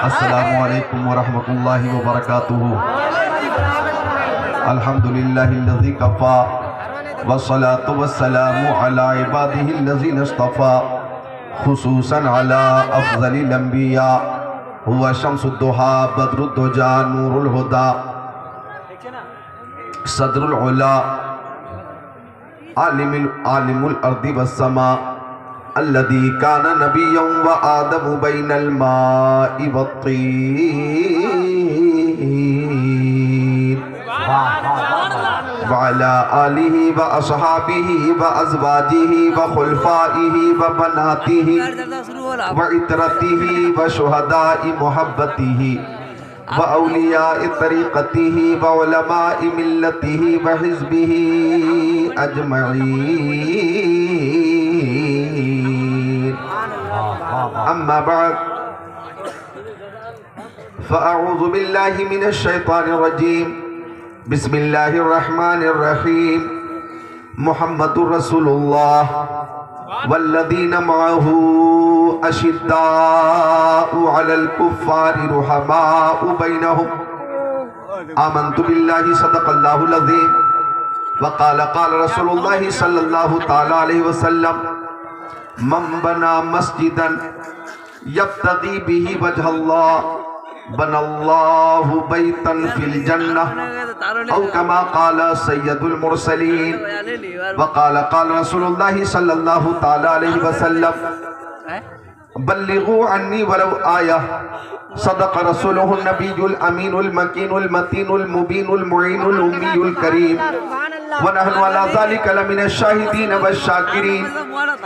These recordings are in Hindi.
अस्सलामु अलैकुम वरहमतुल्लाहि वबरकातुहू। अल्हम्दुलिल्लाहिल्लज़ी कफ़ा वस्सलातु वस्सलामु अला इबादिहिल्लज़ीना इस्तफ़ा खुसूसन अला अफ़ज़लिल अंबिया हुवा शम्सुद्दुहा बद्रुद्दुजा नूरुल हुदा सदरुल उला आलिमुल अर्दि वस्समा अल्लज़ी काना नबिय्यन व आदमु बैनल माइ वत्तीन व अला आलिहि व अस्हाबिहि व अज़वाजिहि व खुलफ़ाइहि व बनातिहि व इतरतिहि व शुहदाइ मुहब्बतिहि व औलियाए तरीक़तिहि व उलमाए मिल्लतिहि व हिज़्बिहि अजमईन। अम्मा बाद फ़अऊज़ु बिल्लाहि मिनश शैतानिर रजीम। बिस्मिल्लाहिर रहमानिर रहीम। मुहम्मदुर रसूलुल्लाह वल्लज़ीना मअहू अशिद्दाउ अलल कुफ़्फ़ारि रुहमाउ बैनहुम। आमन्तु बिल्लाहि सदक़ल्लाहुल अज़ीम। वक़ाल क़ाल रसूलुल्लाहि सल्लल्लाहु तआला अलैहि वसल्लम मन बना मस्जिदन यब्तगी बिही वजहल्लाह बनल्लाहु बैतन फिल जन्नह औ कमा क़ाल सय्यदुल मुरसलीन। वक़ाल क़ाल रसूलुल्लाहि सल्लल्लाहु तआला अलैहि वसल्लम बल्लिगू अन्नी वलौ आया सदक़ रसूलुहुन नबियुल अमीनुल मकीनुल मतीनुल मुबीनुल मुईनुल उम्मीयुल करीम व नहनु अला ज़ालिका लमिनश शाहिदीन वश्शाकिरीन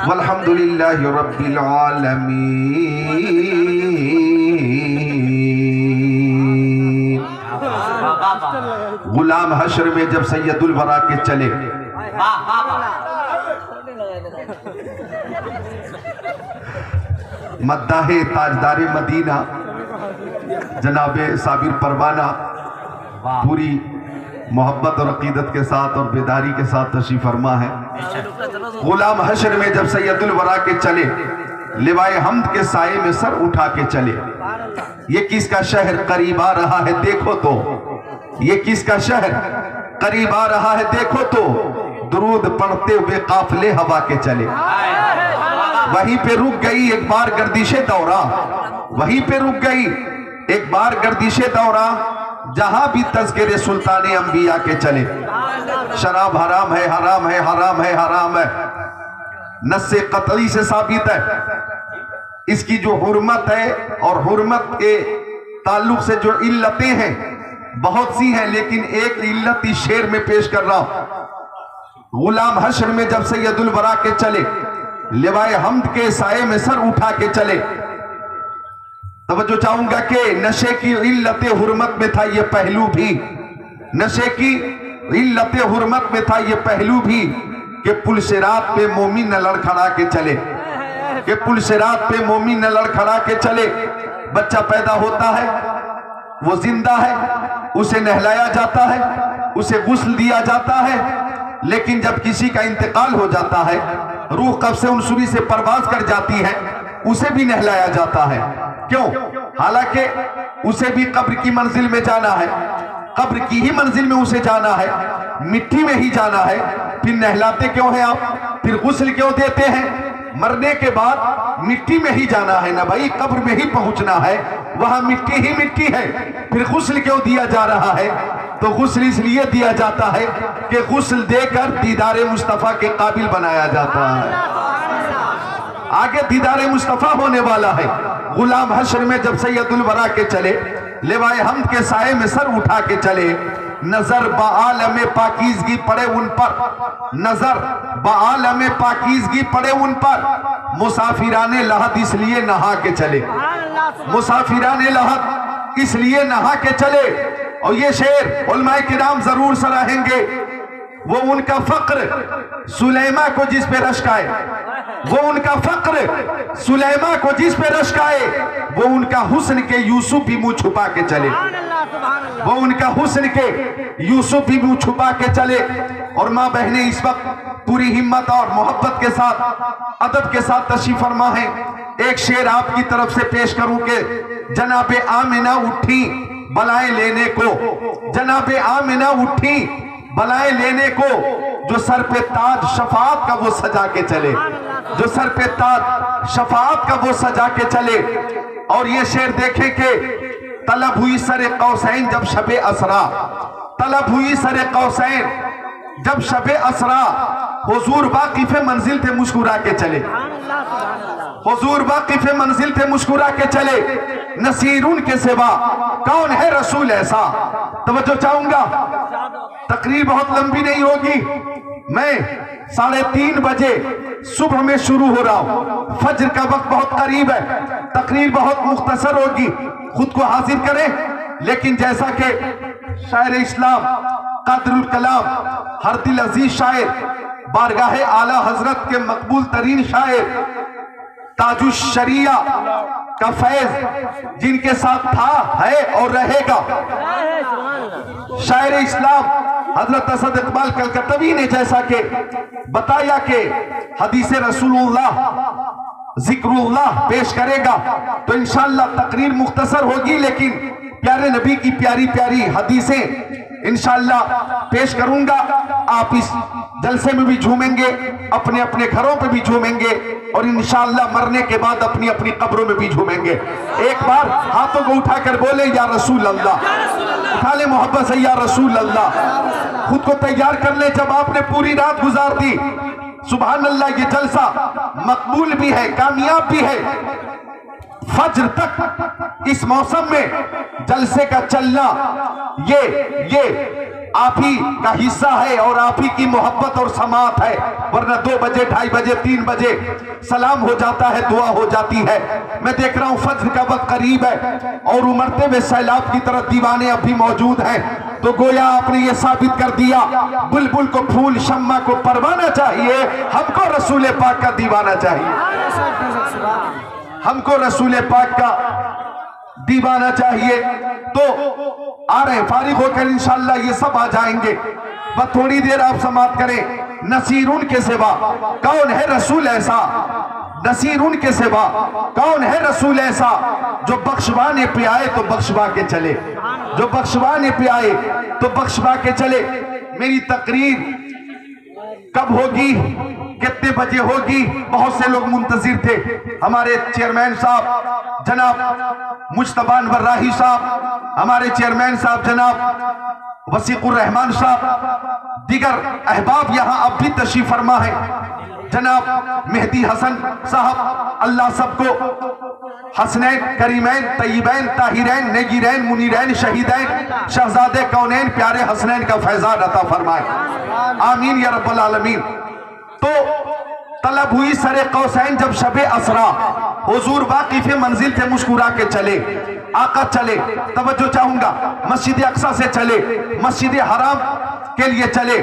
वल्हम्दुलिल्लाहि रब्बिल आलमीन। गुलाम हश्र में जब सैयदुल वरा के चले मद्दाहे ताजदारे मदीना जनाबे साबिर परवाना पूरी मोहब्बत और अकीदत के साथ और बेदारी के साथ तशरीफ फरमा है। गुलाम हश्र में जब सैयदुल वरा के चले लिवाए हम्द के साये में सर उठा के चले। ये किसका शहर करीब आ रहा है देखो तो, ये किसका शहर करीब आ रहा है देखो तो, दुरूद पढ़ते हुए काफिले हवा के चले। वहीं पे रुक गई एक बार गर्दिशे दौरा, वहीं पे रुक गई एक बार गर्दिशे दौरा जहां भी तज़किरे सुल्ताने अंबिया के चले। शराब हराम है हराम है हराम है हराम है, नस्से कतई से साबित है। इसकी जो हुर्मत है और हुर्मत के ताल्लुक से जो इल्लतें हैं बहुत सी हैं, लेकिन एक इल्लत इस शेर में पेश कर रहा हूं। गुलाम हश्र में जब सैयदुल वरा के चले लिवाए हम्द के साये में सर उठा के चले। तवज्जो चाहूंगा कि नशे की इल्लत हुर्मत में था ये पहलू भी, नशे की इल्लत हुर्मत में था ये पहलू भी कि पुलसिरात पे मोमिन न लड़खड़ा के चले, कि पुलसिरात पे मोमिन न लड़खड़ा के चले। बच्चा पैदा होता है, वो जिंदा है, उसे नहलाया जाता है, उसे गुस्ल दिया जाता है, लेकिन जब किसी का इंतकाल हो जाता है, रूह कब्ज़ से उनसुरी से परवाज कर जाती है, उसे भी नहलाया जाता है। क्यों? हालांकि उसे भी कब्र की मंजिल में जाना है, कब्र की ही मंजिल में उसे जाना है, मिट्टी में ही जाना है। फिर नहलाते क्यों हैं आप? फिर गुस्ल क्यों देते हैं? मरने के बाद मिट्टी में ही जाना है ना भाई, कब्र में ही पहुंचना है, वहां मिट्टी ही मिट्टी है। फिर गुस्ल क्यों दिया जा रहा है? तो गुस्ल इसलिए दिया जाता है कि गुस्ल देकर दीदारे मुस्तफा के काबिल बनाया जाता है। आगे दीदारे मुस्तफा होने वाला है। गुलाम हश्र में जब सैयदुल वरा के चले लिवाए हम्द के साये में सर उठा के चले, नजर बाआलम पाकीज़गी पड़े उन पर, नजर बाआलम पाकीज़गी पड़े उन पर, मुसाफिराने लहद इसलिए नहा के चले, मुसाफिराने लहद इसलिए नहा के चले। और ये शेर उलमाए किराम जरूर सराहेंगे। वो उनका फक्र सुलेमा को जिस पे रश्काए, वो उनका फक्र सुलेमा को जिस पे रश्काए, वो उनका हुस्न के यूसुफ भी मुंह छुपा के चले, वो उनका हुस्न के यूसुफ भी मुंह छुपा के चले। और माँ बहने इस वक्त पूरी हिम्मत और मोहब्बत के साथ, अदब के साथ तशरीफ फरमा है। एक शेर आपकी तरफ से पेश करूं कि जनाबे आमिना उठी बलाएं लेने को, जनाबे आमिना उठी बलाएं लेने को, जो सर पे ताज शफाअत का वो सजा के चले, जो सर पे ताज शफाअत का वो सजा के चले। और ये शेर देखें कि तलब हुई सरे कौसैन जब शबे असरा, तलब हुई सरे कौसैन जब शबे असरा, हुजूर वाकिफ़े मंजिल थे मुस्कुरा के चले, हुजूर वाकिफ़े मंजिल थे मुस्कुरा के चले। नसीरुन के सिवा कौन है रसूल ऐसा। तवज्जो चाहूंगा, तकरीर बहुत लंबी नहीं होगी, मैं 3:30 बजे सुबह में शुरू हो रहा हूं, फज्र का वक्त बहुत करीब है, तकरीर बहुत मुख्तसर होगी, खुद को हाजिर करें। लेकिन जैसा कि शायर इस्लाम कादरुल कलाम हर दिल अजीज शायर, बारगाहे आला हजरत के मकबूल तरीन शायर, ताजुश शरिया का फैज जिनके साथ था, है और रहेगा, शायर इस्लाम हजरत असद इकबाल कलकत्तवी ने जैसा कि बताया कि हदीस रसूलुल्लाह जिक्रुल्लाह पेश करेगा, तो इंशाअल्लाह तकरीर मुख्तसर होगी, लेकिन प्यारे नबी की प्यारी प्यारी हदीसें इंशाअल्लाह पेश करूंगा। आप इस जलसे में भी झूमेंगे, अपने अपने घरों पे भी झूमेंगे, और इंशाअल्लाह मरने के बाद अपनी अपनी कब्रों में भी झूमेंगे। एक बार हाथों को उठाकर बोले या रसूल अल्लाह, उठा ले मोहब्बत से या रसूल अल्लाह। खुद को तैयार कर ले, जब आपने पूरी रात गुजार दी, सुभान अल्लाह, ये जलसा मकबूल भी है, कामयाब भी है। फज्र तक इस मौसम में जलसे का चलना ये आप ही का हिस्सा है और आप ही की मोहब्बत और समात है, वरना 2 बजे 2:30 बजे 3 बजे सलाम हो जाता है, दुआ हो जाती है। मैं देख रहा हूं फज्र का वक्त करीब है और उमड़ते हुए सैलाब की तरह दीवाने अभी मौजूद हैं, तो गोया आपने ये साबित कर दिया, बुलबुल को फूल शम्मा को परवाना चाहिए, हमको रसूल पाक का दीवाना चाहिए, हमको रसूल पाक का दीवाना चाहिए। तो आ रहे फारिग होकर इंशाअल्लाह ये सब आ जाएंगे, बस थोड़ी देर आप समाप्त करें। नसीरुन के सिवा कौन है रसूल ऐसा, नसीरुन के सिवा कौन है रसूल ऐसा, जो बख्शवाने पे आए तो बख्शवा के चले, जो बख्शवाने पे आए तो बख्शवा के चले। मेरी तकरीर कब होगी, कितने बजे होगी, बहुत से लोग मुंतजिर थे। हमारे चेयरमैन साहब जनाब मुश्तबा अनवर राही साहब, हमारे चेयरमैन साहब जनाब वसीकुर रहमान साहब, दीगर अहबाब यहाँ अब भी तशरीफ फरमा है, जनाब मेहदी हसन साहब, अल्लाह सबको हसनैन करीमैन तय्यबैन ताहिरैन नेगिरैन मुनीरैन शहीदैन शहजादे कौनैन प्यारे हसनैन का फैजान अता फरमाए, आमीन या रब्बल आलमीन। तो तलब हुई सरे कौसैन जब शबे असरा, हुजूर वाकिफ़े मंजिल थे मुस्कुरा के चले, आका चले। तवज्जो चाहूंगा, मस्जिद अक्सा से चले, मस्जिद हराम के लिए चले,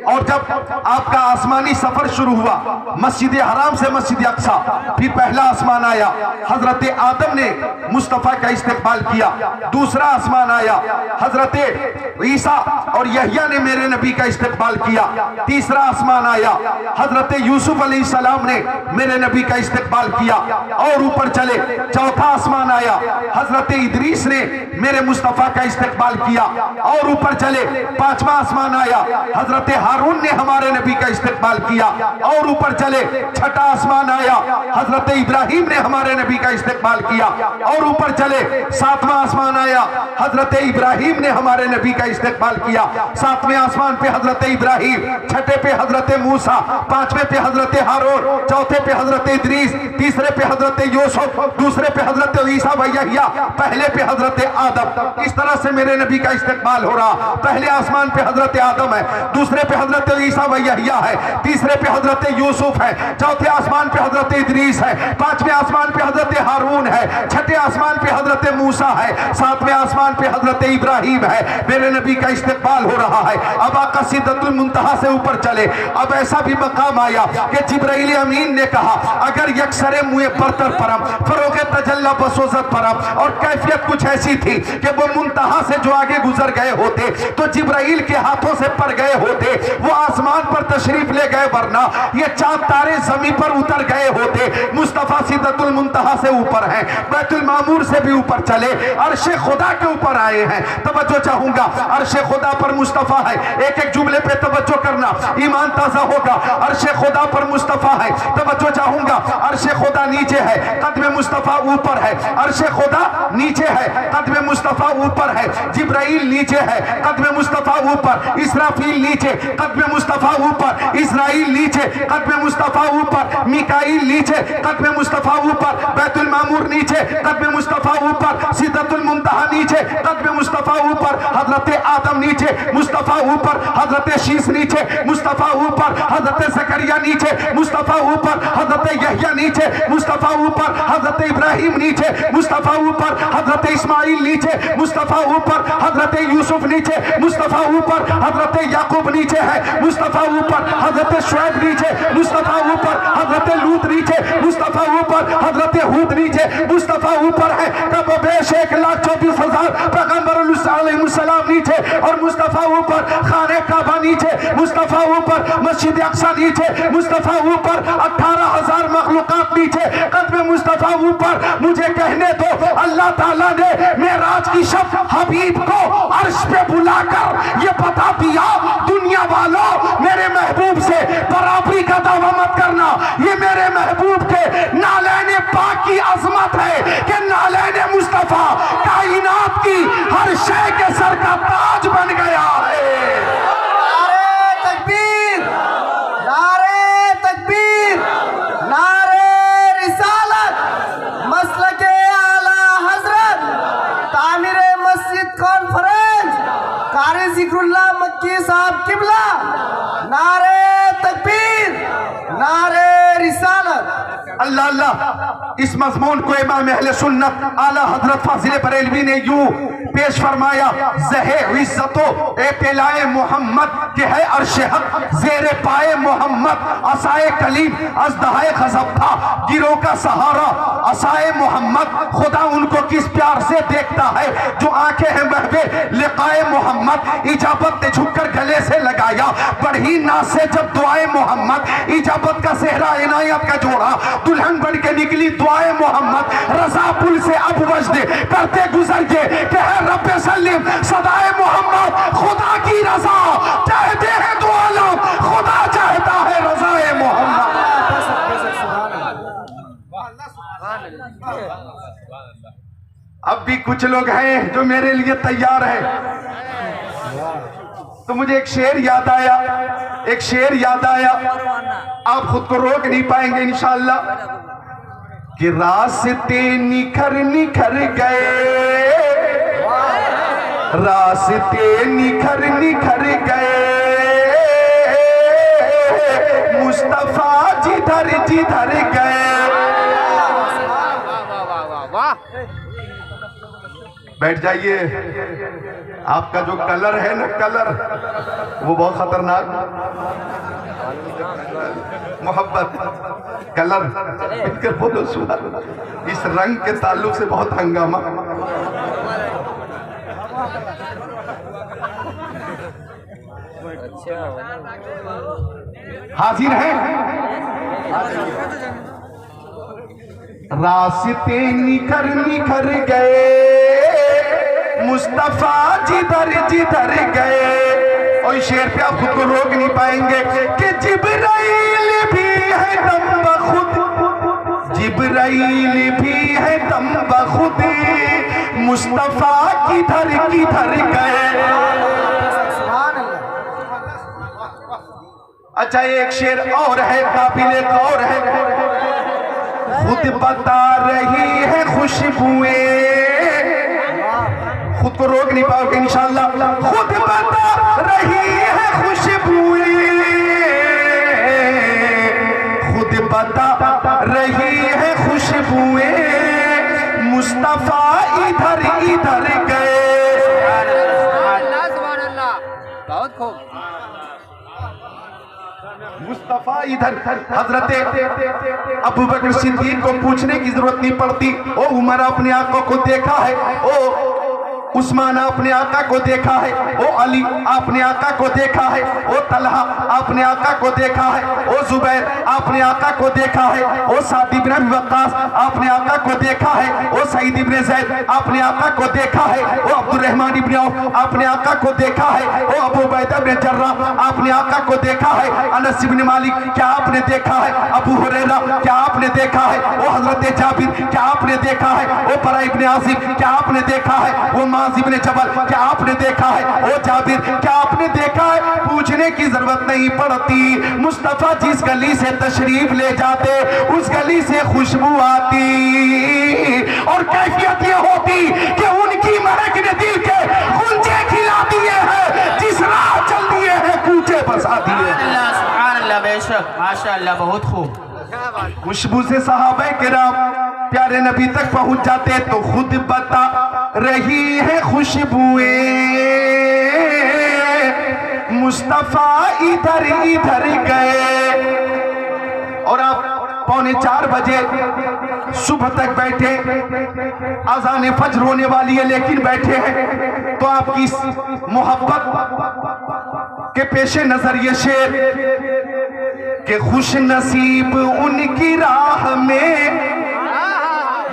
और जब आपका आसमानी सफर शुरू हुआ मस्जिद हराम से मस्जिद अक्सा, फिर पहला आसमान आया, हजरत आदम ने मुस्तफा का इस्तेकबाल किया, दूसरा आसमान आया, हजरत ईसा और यहिया ने मेरे नबी का इस्तेकबाल किया, तीसरा आसमान आया, हजरत यूसुफ अलैहिस्सलाम ने मेरे नबी का इस्तेकबाल किया, और ऊपर चले चौथा आसमान आया, हजरत इदरीस ने मेरे मुस्तफा का इस्तेकबाल किया, और ऊपर चले पांचवा आसमान आया, हजरत हारून ने हमारे नबी का इस्तेकबाल किया, और ऊपर चले छठा आसमान आया, हजरत इब्राहिम ने हमारे नबी का इस्तेकबाल किया, और ऊपर चले सातवां आसमान आया, हजरत इब्राहिम ने हमारे नबी का इस्तेकबाल किया, सातवें आसमान पे हजरत इब्राहिम, छठे पे हजरत मूसा, पांचवें पे हजरत हारून, चौथे पे हजरत इदरीस, तीसरे पे हजरत यूसुफ, दूसरे पे हजरत ईसा व यहिया, पहले पे हजरत आदम। इस तरह से मेरे नबी का इस्तेकबाल हो रहा। पहले आसमान पे हजरत आदम है, दूसरे पे हजरत ईसा व यहिया है, तीसरे पे हजरत यूसुफ है, चौथे आसमान पे हजरत इदरीस है, पांचवें आसमान पे हजरत हारून है, छठे आसमान पे हजरत मूसा है, सातवें आसमान पे हजरत इब्राहिम है। मेरे नबी का इस्तेकबाल हो रहा है। अब आका सिदरतुल मुंतहा से ऊपर चले। अब ऐसा भी मकाम आया कि जिब्राइल अमीन ने कहा, अगर यकसरे मुए बरतर परम फरोगे तजल्ला बसो हिफाजत पर और कैफियत कुछ ऐसी थी कि वो मुंतहा से जो आगे गुजर गए होते तो जिब्राइल के हाथों से पड़ गए होते, वो आसमान पर तशरीफ ले गए, वरना ये चांद तारे जमीन पर उतर गए होते। मुस्तफा सिदरतुल मुंतहा से ऊपर हैं, बैतुल मामूर से भी ऊपर चले, अर्शे खुदा के ऊपर आए हैं। तवज्जो चाहूंगा, अर्शे खुदा पर मुस्तफा है, एक एक जुमले पे तवज्जो करना, ईमान ताजा होगा। अर्शे खुदा पर मुस्तफा है, तवज्जो चाहूंगा। अर्शे खुदा नीचे है, कदम मुस्तफा ऊपर है। अर्शे खुदा नीचे है, कदम मुस्तफा ऊपर है। जिब्राइल नीचे है, कदम मुस्तफा ऊपर। इसराफील नीचे, कदम मुस्तफा ऊपर। इस्राइल नीचे, कदम मुस्तफा ऊपर। मिकाईल नीचे, कदम मुस्तफा ऊपर। बैतुल मामूर नीचे, कदम मुस्तफा ऊपर। सिदरतुल मुंतहा नीचे, कदम मुस्तफा ऊपर। हजरत आदम नीचे, मुस्तफा ऊपर। हजरत शीश नीचे, मुस्तफा ऊपर। हजरत ज़करिया नीचे, मुस्तफा ऊपर। हजरत यहया नीचे, मुस्तफा ऊपर। हजरत इब्राहिम नीचे, मुस्तफा ऊपर। हजरत इस्माइल नीचे, मुस्तफा ऊपर। हजरत यूसुफ नीचे, मुस्तफा ऊपर। हजरत याकूब नीचे है, मुस्तफा ऊपर। हजरत शुएब नीचे, मुस्तफा ऊपर। हजरत लूत नीचे, मुस्तफा ऊपर। हजरत हूद नीचे, मुस्तफा ऊपर है। कब बेश 1,24,000 पैगंबर अलैहिस्सलाम नीचे और मुस्तफा ऊपर। खाने काबा नीचे, मुस्तफा ऊपर। मस्जिद अक्सा नीचे, मुस्तफा ऊपर। 18,000 मखलूकात नीचे, कदम मुस्तफा ऊपर। मुझे कहने दो, अल्लाह ताला ने मेराज की शब हबीब को अर्श पे बुलाकर ये बता दिया, दुनिया वालों मेरे महबूब से बराबरी का दावा मत करना। ये मेरे महबूब के नालैने पाक की अजमत है कि नालैने मुस्तफा कायनात की हर शय के सर का ताज बन गया है। नारे तकबीर, नारे तकबीर, नारे रिसालत, मसलके आला हजरत, तामीरे मस्जिद कॉन्फ्रेंस, कारी जिक्रुल्लाह मक्की साहब किबला। नारे तकबीर, नारे रिसालत। अल्लाह अल्लाह। इस मजमून को इमाम अहले सुन्नत आला हजरत फाजिल बरेलवी ने यूं पेश फरमाया, ज़हे इज्जतो ए पेलाए मोहम्मद के है अर्श हक, ज़ेरे पाए मोहम्मद असाए कलीम अज़दहाए गज़ब था, गिरों का सहारा असाए मोहम्मद। खुदा उनको किस प्यार से देखता है जो आंखें हैं बहवे लिकाए मोहम्मद। इजाबत ने झुककर गले से लगाया बढ़ी नाज से जब दुआए मोहम्मद। इजाबत का सेहरा इनायत का जोड़ा, दुल्हन बन के निकली दुआए मोहम्मद। रजा पुल से अब वजदे करते गुजर के कह रब्बे सल्लिम सदाए मोहम्मद। खुदा की रजा चाहते हैं दो आलम, खुदा चाहता है रजाए मोहम्मद। अब भी कुछ लोग हैं जो मेरे लिए तैयार हैं। तो मुझे एक शेर याद आया, एक शेर याद आया, आप खुद को रोक नहीं पाएंगे इंशाअल्लाह। कि रास्ते निखर निखर गए, रास्ते निखर निखर गए, मुस्तफा जिधर जिधर गए। बैठ जाइए। आपका जो कलर है ना, कलर वो बहुत खतरनाक, मोहब्बत कलर इनकर बोलो सुबह। इस रंग के ताल्लुक से बहुत हंगामा। हाजिर है। रास्ते निखर निखर गए, मुस्तफा जिधर जिधर गए। और शेर पे आप खुद को रोक नहीं पाएंगे कि जिब्राइल भी है दम बखुद, जिब्राइल भी है दम बखुद, मुस्तफा किधर किधर गए। अच्छा एक शेर और है, काबिले गौर है। खुद बता रही है खुशबुएं, खुद को रोक नहीं पाओगे इंशाअल्लाह। खुद बता रही है खुशबुएं, खुद बता रही है खुशबुएं, मुस्तफा इधर इधर गए। बहुत खूब। मुस्तफा इधर हजरत अबू बकर सिद्दीक को पूछने की जरूरत नहीं पड़ती। ओ उमर अपने आंखों को देखा है, ओ उस्मान अपने आका को देखा है, ओ अली अपने आका को देखा है, ओ तलहा अपने आका को देखा है, ओ जुबैर अपने आका को देखा है, ओ साद इब्न अबी वक्कास अपने आका को देखा है, ओ सईद इब्न ज़ैद अपने आका को देखा है, ओ अब्दुर्रहमान इब्न औफ अपने आका को देखा है, ओ अबू उबैदा इब्न जर्राह अपने आका को देखा है, अनस इब्न मालिक क्या आपने देखा है, अबू हुरैरा क्या आपने देखा है, ओ हजरत जाबिर क्या आपने देखा है, ओ बरा इब्न आसिम क्या आपने देखा है, वो मुआज़ इब्न जबल क्या आपने देखा है, ओ जाबिर क्या आपने देखा है। पूछने की जरूरत नहीं पड़ती। मुस्तफा जिस गली से तशरीफ ले जाते उस गली से खुशबू आती और कैफियत ये होती कि उनकी महक ने दिल के गुंजे खिला दिए हैं, जिस राह चल दिए हैं कूचे बसा दिए। सुभान अल्लाह, बेशक माशाअल्लाह, बहुत खूब। खुशबू से सहाबा किराम प्यारे नबी तक पहुंच जाते तो खुद बता रही है खुशबुएं, मुस्तफा इधर इधर गए। और आप 3:45 बजे सुबह तक बैठे, अज़ान फज्र होने वाली है लेकिन बैठे हैं, तो आपकी मोहब्बत के पेशे नजर ये शेर के खुश नसीब उनकी राह में,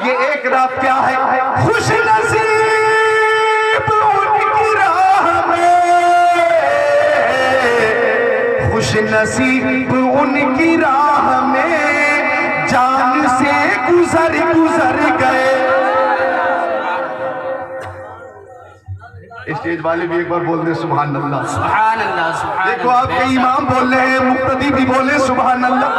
ये एक रात क्या है, खुश नसीब उनकी राह में, खुश नसीब उनकी राह में जान से गुजर गुजर गए। स्टेज वाले भी एक बार बोल दे सुभान अल्लाह। सुभान अल्लाह, सुभान देखो आपके इमाम बोल रहे हैं, मुक्तदी भी बोले सुभान अल्लाह,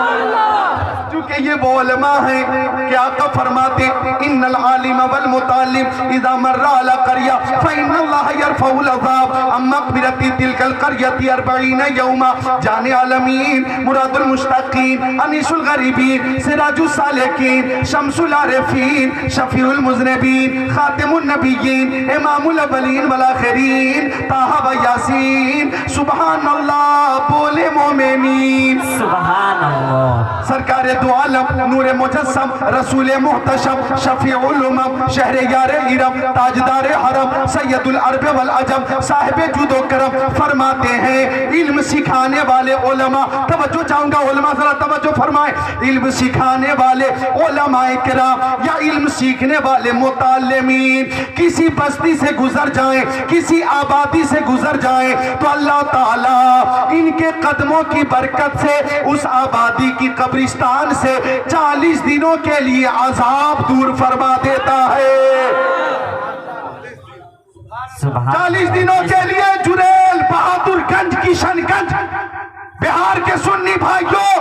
क्योंकि ये वो उलमा है कि आका फरमाते इन्नल आलिम वल मुतालिम इज़ा मर्रा अला क़रिया फ़इन्नल्लाह यरफ़उल अज़ाब अम्मा क़बिरती तिलकल क़रियती 40 यौमा। जाने आलमीन, मुरादुल मुश्ताक़ीन, अनीसुल गरीबीन, सिराजुस सालिकीन, शम्सुल आरिफ़ीन, शफ़ीउल मुज़निबीन, ख़ातिमुन नबिय्यीन, इमामुल अव्वलीन वल आख़िरीन, ताहा व यासीन। सुभान अल्लाह बोले मोमिनीन, सुभान अल्लाह। सरकार दो आलम, नूर मुजस्सम, रसूल मुहतशम, शफीउल उमम, शहर यारे इरम, ताजदार हरम, सैयदुल अरब वल अजम, साहिब जुदो करम। फरमाते हैं इल्म सिखाने वाले उलमा, तवज्जो चाहूंगा उलमा जरा तवज्जो फरमाए, इल्म सिखाने वाले उलमाए किराम या इल्म सीखने वाले मुताल्लिमीन किसी बस्ती से गुजर जाएं, किसी आबादी से गुजर जाएं तो अल्लाह ताला इनके कदमों की बरकत से उस आबादी की कब्रिस्तान से 40 दिनों के लिए अजाब दूर फरमा देता है। 40 दिनों के लिए जुरेल, बहादुरगंज, किशनगंज, बिहार के सुन्नी भाइयों,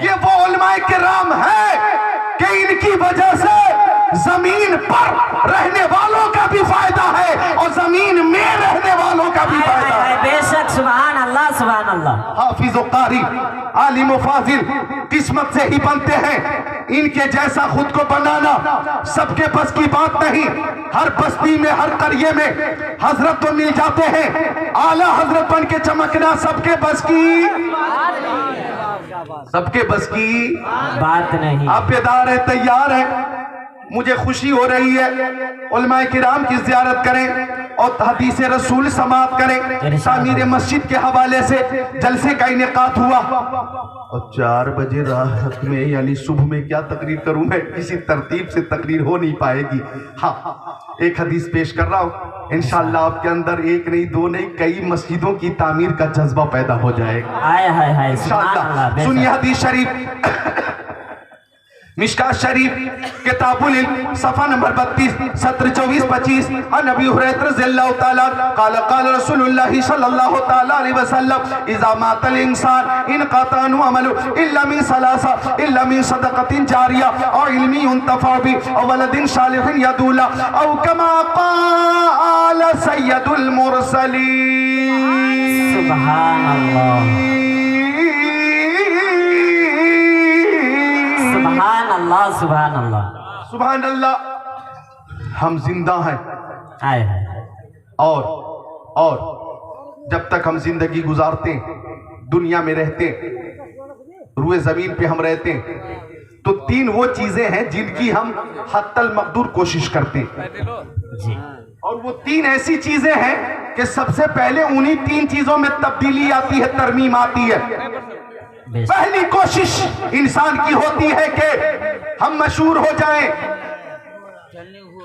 ये वो उलमाए किराम है कि इनकी वजह से जमीन पर रहने वालों का भी फायदा है और जमीन में रहने वालों का भी फायदा है। बेशक सुभान अल्लाह, सुभान अल्लाह। हाफिज व कारी, आलिम व फाजिल किस्मत से ही बनते हैं। इनके जैसा खुद को बनाना सबके बस की बात नहीं। हर बस्ती में, हर करिए में हजरत तो मिल जाते हैं, आला हजरत बन के चमकना सबके बस की, सबके बस की बात नहीं। आप बेदार है, तैयार है। मुझे खुशी हो रही है उलमाए किराम की ज़ियारत करें और हदीस रसूल समाअत करें। तामीर मस्जिद के हवाले से जलसे का इनेकाद हुआ और 4 बजे रात में यानी सुबह में क्या तकरीर करूं मैं, किसी तरतीब से तकरीर हो नहीं पाएगी। हाँ, एक हदीस पेश कर रहा हूँ, इंशाअल्लाह आपके अंदर एक नहीं, दो नहीं, कई मस्जिदों की तामीर का जज्बा पैदा हो जाएगा आय हाय हाय, इंशाअल्लाह। सुनिए हदीस शरीफ, मिशकात शरीफ, किताबुल इल्म, सफ़ा नंबर 32, सत्र 24-25। अन अबी हुरैरा रज़ियल्लाहु ताला क़ाल क़ाल रसूलुल्लाह सल्लल्लाहु ताला अलैहि वसल्लम इज़ा मातल इंसान इनक़ता अन्हु अमलु इल्ला मिन सलासा इल्ला मिन सदक़तिन जारिया औ इल्मी युंतफ़अ बिही औ वलदिन सालिहिन यदू लहु औ कमा क़ाल सय्यदुल मुरसलीन। सुभान अल्लाह, सुभान अल्लाह, सुभान अल्लाह, सुभान अल्लाह। हम जिंदा हैं आय हाय। और जब तक हम जिंदगी गुजारते दुनिया में रहते रुए जमीन पे हम रहते हैं, तो तीन वो चीजें हैं जिनकी हम हत्तल मकदूर कोशिश करते हैं जी और वो तीन ऐसी चीजें हैं कि सबसे पहले उन्हीं तीन चीजों में तब्दीली आती है, तरमीम आती है। बेशक पहली कोशिश इंसान की होती है कि हम मशहूर हो जाएं,